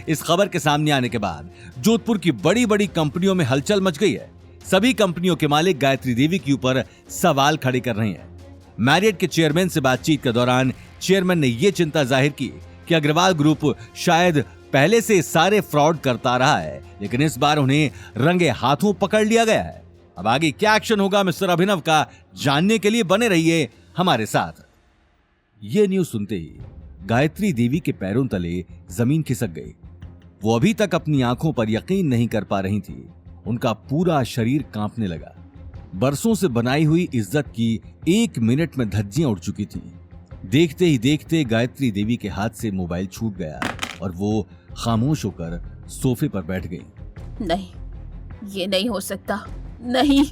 इस खबर के सामने आने के बाद जोधपुर की बड़ी बड़ी कंपनियों में हलचल मच गई है। सभी कंपनियों के मालिक गायत्री देवी के ऊपर सवाल खड़े कर रहे हैं। मैरियट के चेयरमैन से बातचीत के दौरान चेयरमैन ने यह चिंता जाहिर की कि अग्रवाल ग्रुप शायद पहले से सारे फ्रॉड करता रहा है, लेकिन इस बार उन्हें रंगे हाथों पकड़ लिया गया है। अब आगे क्या एक्शन होगा मिस्टर अभिनव का जानने के लिए बने रहिए हमारे साथ। ये न्यूज सुनते ही गायत्री देवी के पैरों तले जमीन खिसक गई। वो अभी तक अपनी आंखों पर यकीन नहीं कर पा रही थी। उनका पूरा शरीर कांपने लगा। बरसों से बनाई हुई इज्जत की 1 मिनट में धज्जियां उड़ चुकी थी। देखते ही देखते गायत्री देवी के हाथ से मोबाइल छूट गया और वो खामोश होकर सोफे पर बैठ गई। नहीं, ये नहीं हो सकता, नहीं।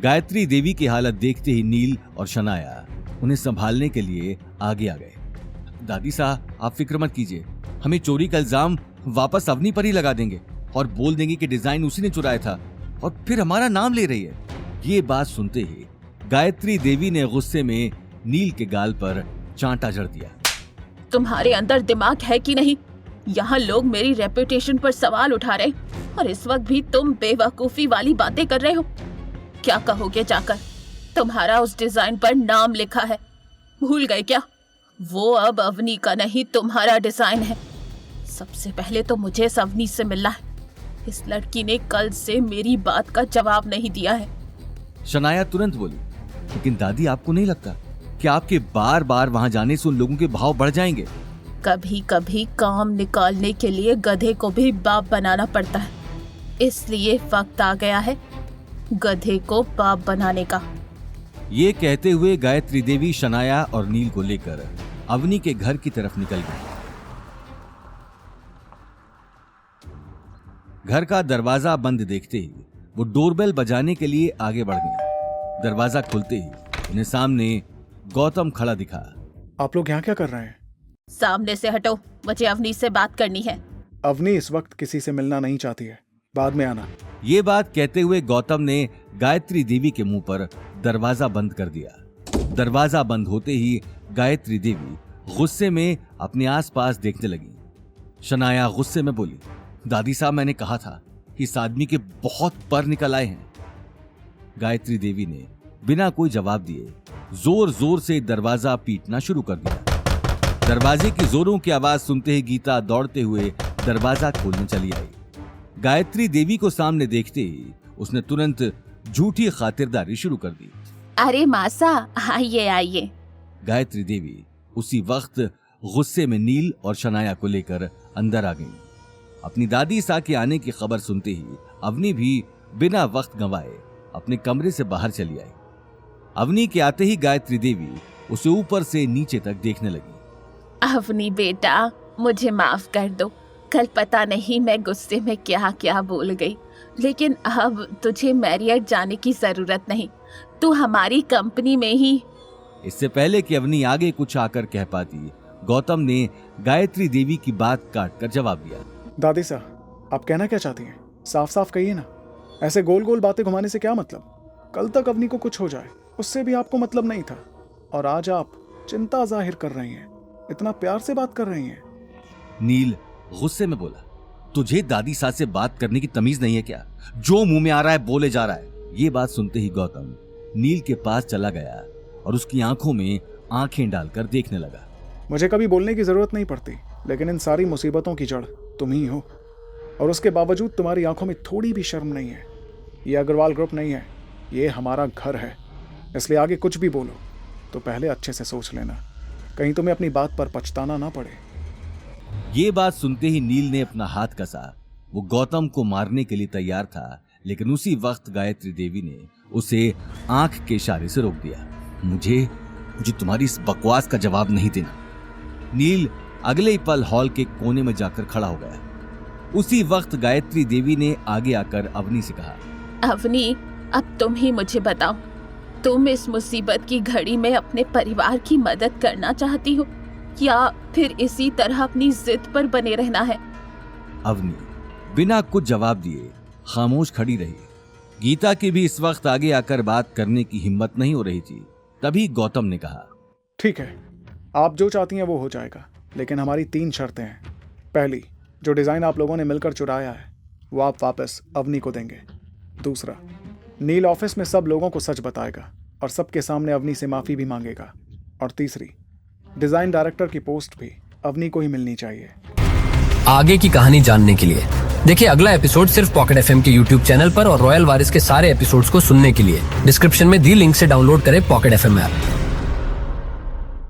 गायत्री देवी की हालत देखते ही नील और शनाया उन्हें संभालने के लिए आगे आ गए। दादी साहब, आप फिक्र मत कीजिए, हमें चोरी का इल्जाम वापस अवनी पर ही लगा देंगे और बोल देंगे कि डिजाइन उसी ने चुराया था और फिर हमारा नाम ले रही है। ये बात सुनते ही गायत्री देवी ने गुस्से में नील के गाल पर चांटा जड़ दिया। तुम्हारे अंदर दिमाग है कि नहीं? यहाँ लोग मेरी रेपुटेशन पर सवाल उठा रहे और इस वक्त भी तुम बेवकूफी वाली बातें कर रहे हो। क्या कहोगे जाकर? तुम्हारा उस डिजाइन पर नाम लिखा है, भूल गए क्या? वो अब अवनी का नहीं, तुम्हारा डिजाइन है। सबसे पहले तो मुझे इस अवनी से मिलना है। इस लड़की ने कल से मेरी बात का जवाब नहीं दिया है। शनाया तुरंत बोली, लेकिन दादी, आपको नहीं लगता कि आपके बार बार वहां जाने से उन लोगों के भाव बढ़ जाएंगे? कभी कभी काम निकालने के लिए गधे को भी बाप बनाना पड़ता है, इसलिए वक्त आ गया है गधे को बाप बनाने का। ये कहते हुए गायत्री देवी शनाया और नील को लेकर अवनी के घर की तरफ निकल गई। घर का दरवाजा बंद देखते ही वो डोरबेल बजाने के लिए आगे बढ़ गई। दरवाजा खुलते ही उन्हें सामने गौतम खड़ा दिखा। आप लोग यहाँ क्या कर रहे हैं? सामने से हटो, मुझे अवनी से बात करनी है। अवनी इस वक्त किसी से मिलना नहीं चाहती है, बाद में आना। ये बात कहते हुए गौतम ने गायत्री देवी के मुंह पर दरवाजा बंद कर दिया। दरवाजा बंद होते ही गायत्री देवी गुस्से में अपने आसपास देखने लगी। शनाया गुस्से में बोली, दादी साहब, मैंने कहा था इस आदमी के बहुत पर निकल आए हैं। गायत्री देवी ने बिना कोई जवाब दिए जोर जोर से दरवाजा पीटना शुरू कर दिया। दरवाजे की जोरों की आवाज सुनते ही गीता दौड़ते हुए दरवाजा खोलने चली आई। गायत्री देवी को सामने देखते ही उसने तुरंत झूठी खातिरदारी शुरू कर दी। अरे मासा, आइए आइए। गायत्री देवी उसी वक्त गुस्से में नील और शनाया को लेकर अंदर आ गई। अपनी दादी सा के आने की खबर सुनते ही अवनी भी बिना वक्त गंवाए अपने कमरे से बाहर चली आई। अवनी के आते ही गायत्री देवी उसे ऊपर से नीचे तक देखने लगी। अवनी बेटा, मुझे माफ कर दो। कल पता नहीं मैं गुस्से में क्या क्या बोल गई, लेकिन अब तुझे मैरियट जाने की जरूरत नहीं, तू हमारी कंपनी में ही। इससे पहले कि अवनी आगे कुछ आकर कह पाती, गौतम ने गायत्री देवी की बात काटकर जवाब दिया। दादी साहब, आप कहना क्या चाहती हैं? साफ साफ कहिए ना। ऐसे गोल गोल बातें घुमाने से क्या मतलब? कल तक अवनी को कुछ हो जाए, उससे भी आपको मतलब नहीं था, और आज आप चिंता जाहिर कर रही हैं, इतना प्यार से बात कर रही हैं। नील गुस्से में बोला, तुझे दादी सास से बात करने की तमीज नहीं है क्या? जो मुंह में आ रहा है बोले जा रहा है। ये बात सुनते ही गौतम नील के पास चला गया और उसकी आंखों में आंखें डालकर देखने लगा। मुझे कभी बोलने की जरूरत नहीं पड़ती, लेकिन इन सारी मुसीबतों की जड़ तुम ही हो, और उसके बावजूद तुम्हारी आंखों में थोड़ी भी शर्म नहीं है। ये अग्रवाल ग्रुप नहीं है, ये हमारा घर है, इसलिए आगे कुछ भी बोलो तो पहले अच्छे से सोच लेना, कहीं तुम्हें अपनी बात पर पछताना ना पड़े। ये बात सुनते ही नील ने अपना हाथ कसा। वो गौतम को मारने के लिए तैयार था, लेकिन उसी वक्त गायत्री देवी ने उसे आंख के इशारे से रोक दिया। मुझे तुम्हारी इस बकवास का जवाब नहीं देना। नील अगले ही पल हॉल के कोने में जाकर खड़ा हो गया। उसी वक्त गायत्री देवी ने आगे आकर अवनी से कहा, अवनी, अब तुम ही मुझे बताओ, तुम इस मुसीबत की घड़ी में अपने परिवार की मदद करना चाहती हो या फिर इसी तरह अपनी जिद पर बने रहना है? अवनी बिना कुछ जवाब दिए खामोश खड़ी रही। गीता की भी इस वक्त आगे आकर बात करने की हिम्मत नहीं हो रही थी। तभी गौतम ने कहा, ठीक है, आप जो चाहती हैं वो हो जाएगा, लेकिन हमारी 3 शर्तें हैं। पहली, जो डिज़ाइन आप लोगों ने मिलकर चुराया है वो आप वापस अवनी को देंगे। दूसरा, नील ऑफिस में सब लोगों को सच बताएगा और सबके सामने अवनी से माफ़ी भी मांगेगा। और तीसरी, डिज़ाइन डायरेक्टर की पोस्ट भी अवनी को ही मिलनी चाहिए। आगे की कहानी जानने के लिए देखिए अगला एपिसोड सिर्फ पॉकेट एफएम के यूट्यूब चैनल पर और रॉयल वारिस के सारे एपिसोड्स को सुनने के लिए डिस्क्रिप्शन में दी लिंक से डाउनलोड करें पॉकेट एफएम ऐप।